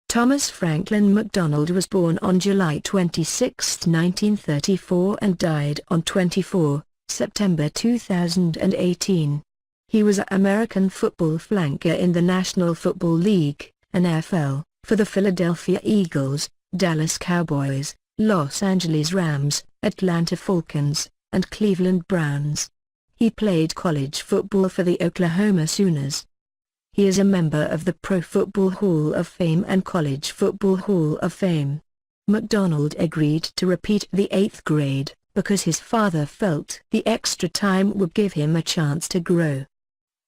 Thomas Franklin McDonald was born on July 26, 1934 and died on 24 September 2018. He was an American football flanker in the National Football League, NFL, for the Philadelphia Eagles, Dallas Cowboys, Los Angeles Rams, Atlanta Falcons, and Cleveland Browns. He played college football for the Oklahoma Sooners. He is a member of the Pro Football Hall of Fame and College Football Hall of Fame. McDonald agreed to repeat the 8th grade, because his father felt the extra time would give him a chance to grow.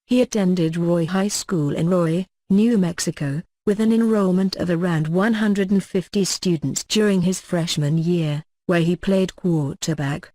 He attended Roy High School in Roy, New Mexico, with an enrollment of around 150 students during his freshman year, where he played quarterback.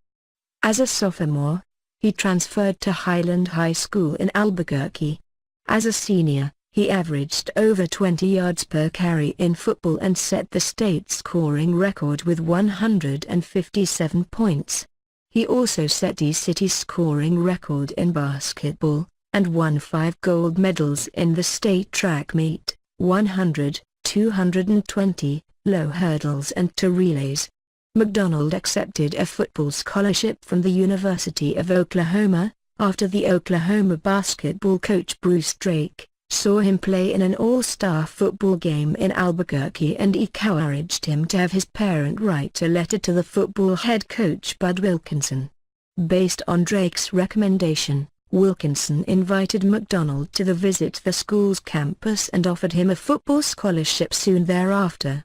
As a sophomore, he transferred to Highland High School in Albuquerque. As a senior, he averaged over 20 yards per carry in football and set the state scoring record with 157 points. He also set the city scoring record in basketball, and won 5 gold medals in the state track meet, 100, 220, low hurdles and 2 relays. McDonald accepted a football scholarship from the University of Oklahoma, after the Oklahoma basketball coach Bruce Drake saw him play in an all-star football game in Albuquerque and encouraged him to have his parent write a letter to the football head coach Bud Wilkinson. Based on Drake's recommendation, Wilkinson invited McDonald to visit the school's campus and offered him a football scholarship soon thereafter.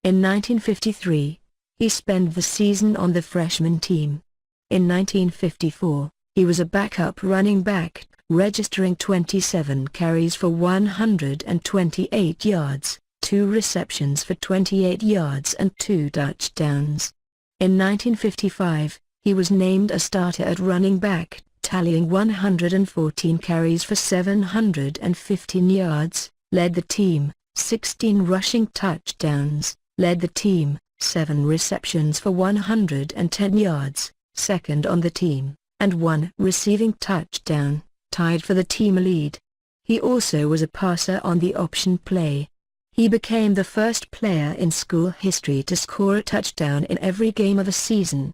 In 1953, he spent the season on the freshman team. In 1954, he was a backup running back, registering 27 carries for 128 yards, 2 receptions for 28 yards and 2 touchdowns. In 1955, he was named a starter at running back, tallying 114 carries for 715 yards, led the team, 16 rushing touchdowns, led the team, 7 receptions for 110 yards, second on the team, and 1 receiving touchdown, tied for the team lead. He also was a passer on the option play. He became the first player in school history to score a touchdown in every game of a season.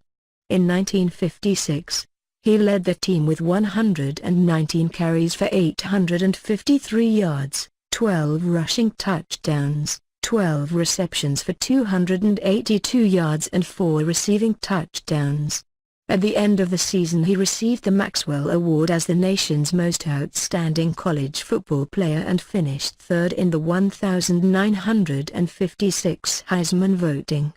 In 1956, he led the team with 119 carries for 853 yards, 12 rushing touchdowns, 12 receptions for 282 yards and 4 receiving touchdowns. At the end of the season he received the Maxwell Award as the nation's most outstanding college football player and finished 3rd in the 1956 Heisman voting.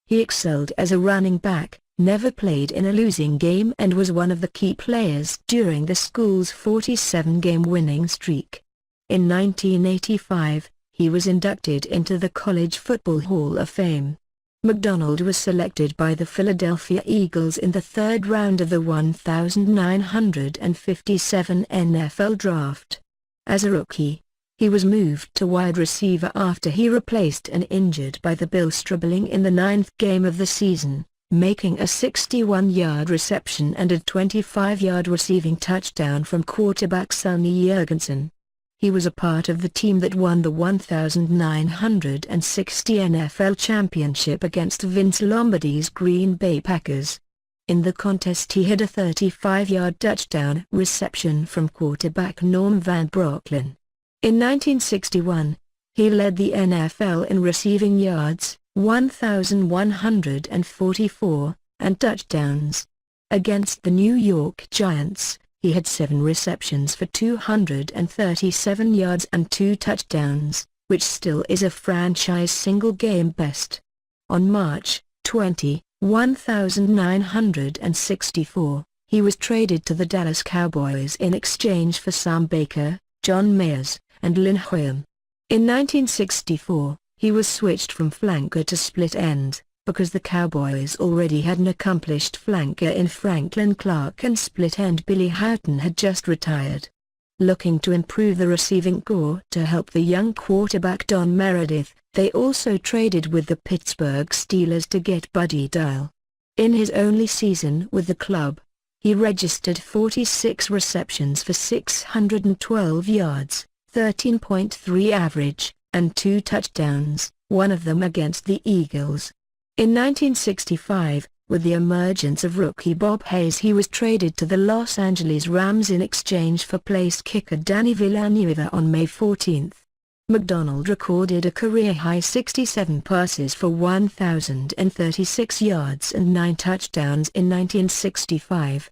He excelled as a running back, never played in a losing game and was one of the key players during the school's 47-game winning streak. In 1985, he was inducted into the College Football Hall of Fame. McDonald was selected by the Philadelphia Eagles in the 3rd round of the 1957 NFL Draft. As a rookie, he was moved to wide receiver after he replaced an injured by the Bill Stribling in the 9th game of the season, making a 61-yard reception and a 25-yard receiving touchdown from quarterback Sonny Jurgensen. He was a part of the team that won the 1960 NFL Championship against Vince Lombardi's Green Bay Packers. In the contest he had a 35-yard touchdown reception from quarterback Norm Van Brocklin. In 1961, he led the NFL in receiving yards, 1,144, and touchdowns. Against the New York Giants, he had 7 receptions for 237 yards and 2 touchdowns, which still is a franchise single-game best. On March 20, 1964, he was traded to the Dallas Cowboys in exchange for Sam Baker, John Mayers, and Lynn Hoyam. In 1964, he was switched from flanker to split end, because the Cowboys already had an accomplished flanker in Franklin Clark and split end Billy Houghton had just retired. Looking to improve the receiving corps to help the young quarterback Don Meredith, they also traded with the Pittsburgh Steelers to get Buddy Dial. In his only season with the club, he registered 46 receptions for 612 yards, 13.3 average, and 2 touchdowns, one of them against the Eagles. In 1965, with the emergence of rookie Bob Hayes, he was traded to the Los Angeles Rams in exchange for place kicker Danny Villanueva on May 14. McDonald recorded a career-high 67 passes for 1,036 yards and 9 touchdowns in 1965.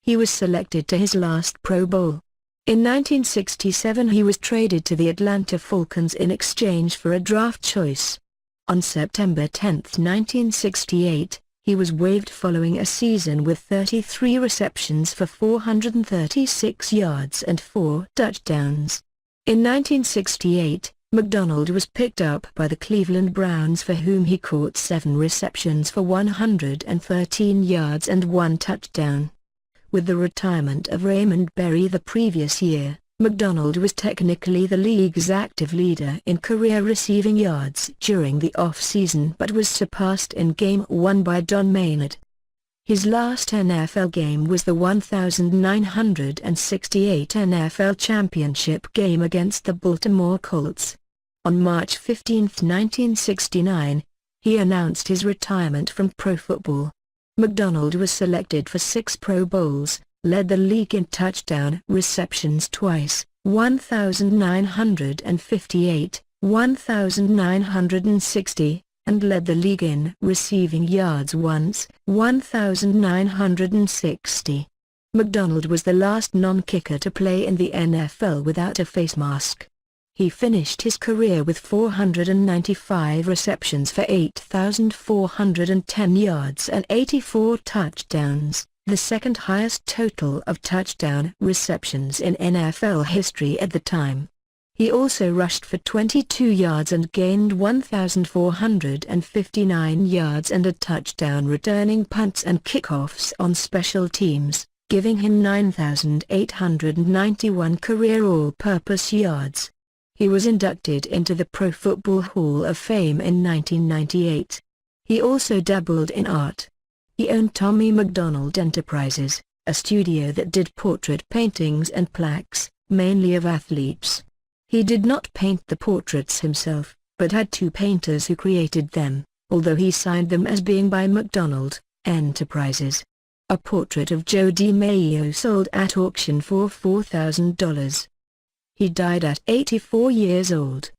He was selected to his last Pro Bowl. In 1967 he was traded to the Atlanta Falcons in exchange for a draft choice. On September 10, 1968, he was waived following a season with 33 receptions for 436 yards and 4 touchdowns. In 1968, McDonald was picked up by the Cleveland Browns, for whom he caught 7 receptions for 113 yards and 1 touchdown. With the retirement of Raymond Berry the previous year, McDonald was technically the league's active leader in career receiving yards during the off-season, but was surpassed in Game 1 by Don Maynard. His last NFL game was the 1968 NFL Championship game against the Baltimore Colts. On March 15, 1969, he announced his retirement from pro football. McDonald was selected for 6 Pro Bowls, led the league in touchdown receptions twice, 1,958, 1,960, and led the league in receiving yards once, 1,960. McDonald was the last non-kicker to play in the NFL without a face mask. He finished his career with 495 receptions for 8,410 yards and 84 touchdowns, the second highest total of touchdown receptions in NFL history at the time. He also rushed for 22 yards and gained 1,459 yards and a touchdown, returning punts and kickoffs on special teams, giving him 9,891 career all-purpose yards. He was inducted into the Pro Football Hall of Fame in 1998. He also dabbled in art. He owned Tommy McDonald Enterprises, a studio that did portrait paintings and plaques, mainly of athletes. He did not paint the portraits himself, but had 2 painters who created them, although he signed them as being by McDonald Enterprises. A portrait of Joe DiMaggio sold at auction for $4,000. He died at 84 years old.